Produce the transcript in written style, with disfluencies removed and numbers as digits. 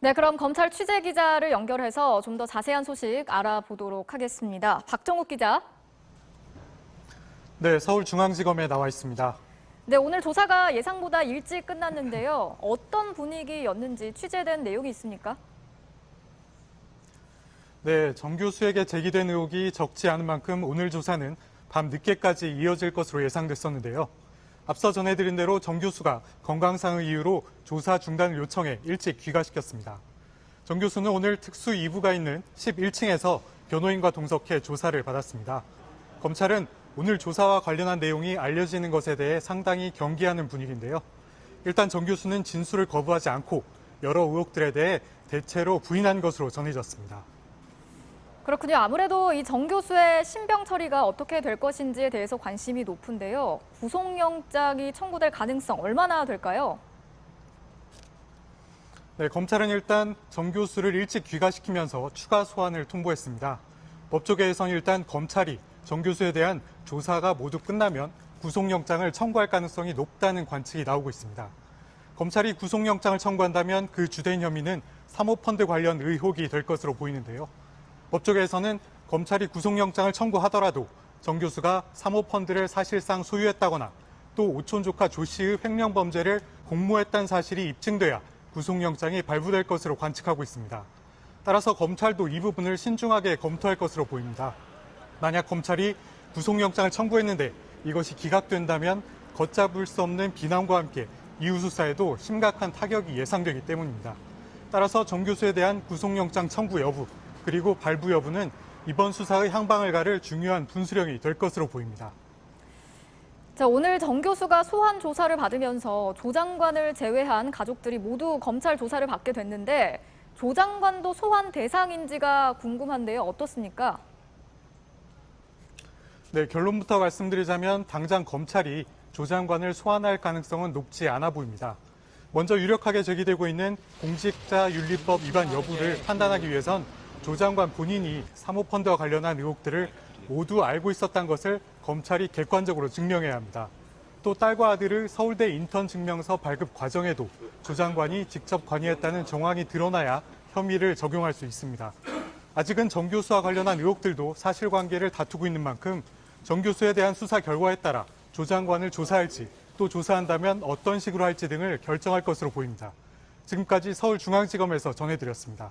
네, 그럼 검찰 취재 기자를 연결해서 좀 더 자세한 소식 알아보도록 하겠습니다. 박정욱 기자. 네, 서울중앙지검에 나와 있습니다. 네, 오늘 조사가 예상보다 일찍 끝났는데요. 어떤 분위기였는지 취재된 내용이 있습니까? 네, 정 교수에게 제기된 의혹이 적지 않은 만큼 오늘 조사는 밤 늦게까지 이어질 것으로 예상됐었는데요. 앞서 전해드린 대로 정 교수가 건강상의 이유로 조사 중단을 요청해 일찍 귀가시켰습니다. 정 교수는 오늘 특수 2부가 있는 11층에서 변호인과 동석해 조사를 받았습니다. 검찰은 오늘 조사와 관련한 내용이 알려지는 것에 대해 상당히 경계하는 분위기인데요. 일단 정 교수는 진술을 거부하지 않고 여러 의혹들에 대해 대체로 부인한 것으로 전해졌습니다. 그렇군요. 아무래도 이 정 교수의 신병 처리가 어떻게 될 것인지에 대해서 관심이 높은데요. 구속영장이 청구될 가능성 얼마나 될까요? 네, 검찰은 일단 정 교수를 일찍 귀가시키면서 추가 소환을 통보했습니다. 법조계에서는 일단 검찰이 정 교수에 대한 조사가 모두 끝나면 구속영장을 청구할 가능성이 높다는 관측이 나오고 있습니다. 검찰이 구속영장을 청구한다면 그 주된 혐의는 사모펀드 관련 의혹이 될 것으로 보이는데요. 법조계에서는 검찰이 구속영장을 청구하더라도 정 교수가 사모펀드를 사실상 소유했다거나 또 오촌 조카 조 씨의 횡령범죄를 공모했다는 사실이 입증돼야 구속영장이 발부될 것으로 관측하고 있습니다. 따라서 검찰도 이 부분을 신중하게 검토할 것으로 보입니다. 만약 검찰이 구속영장을 청구했는데 이것이 기각된다면 걷잡을 수 없는 비난과 함께 이후 수사에도 심각한 타격이 예상되기 때문입니다. 따라서 정 교수에 대한 구속영장 청구 여부 그리고 발부 여부는 이번 수사의 향방을 가를 중요한 분수령이 될 것으로 보입니다. 자, 오늘 정 교수가 소환 조사를 받으면서 조 장관을 제외한 가족들이 모두 검찰 조사를 받게 됐는데 조 장관도 소환 대상인지가 궁금한데요. 어떻습니까? 네, 결론부터 말씀드리자면 당장 검찰이 조 장관을 소환할 가능성은 높지 않아 보입니다. 먼저 유력하게 제기되고 있는 공직자윤리법 위반 여부를 판단하기 위해선 조 장관 본인이 사모펀드와 관련한 의혹들을 모두 알고 있었다는 것을 검찰이 객관적으로 증명해야 합니다. 또 딸과 아들의 서울대 인턴 증명서 발급 과정에도 조 장관이 직접 관여했다는 정황이 드러나야 혐의를 적용할 수 있습니다. 아직은 정 교수와 관련한 의혹들도 사실관계를 다투고 있는 만큼 정 교수에 대한 수사 결과에 따라 조 장관을 조사할지 또 조사한다면 어떤 식으로 할지 등을 결정할 것으로 보입니다. 지금까지 서울중앙지검에서 전해드렸습니다.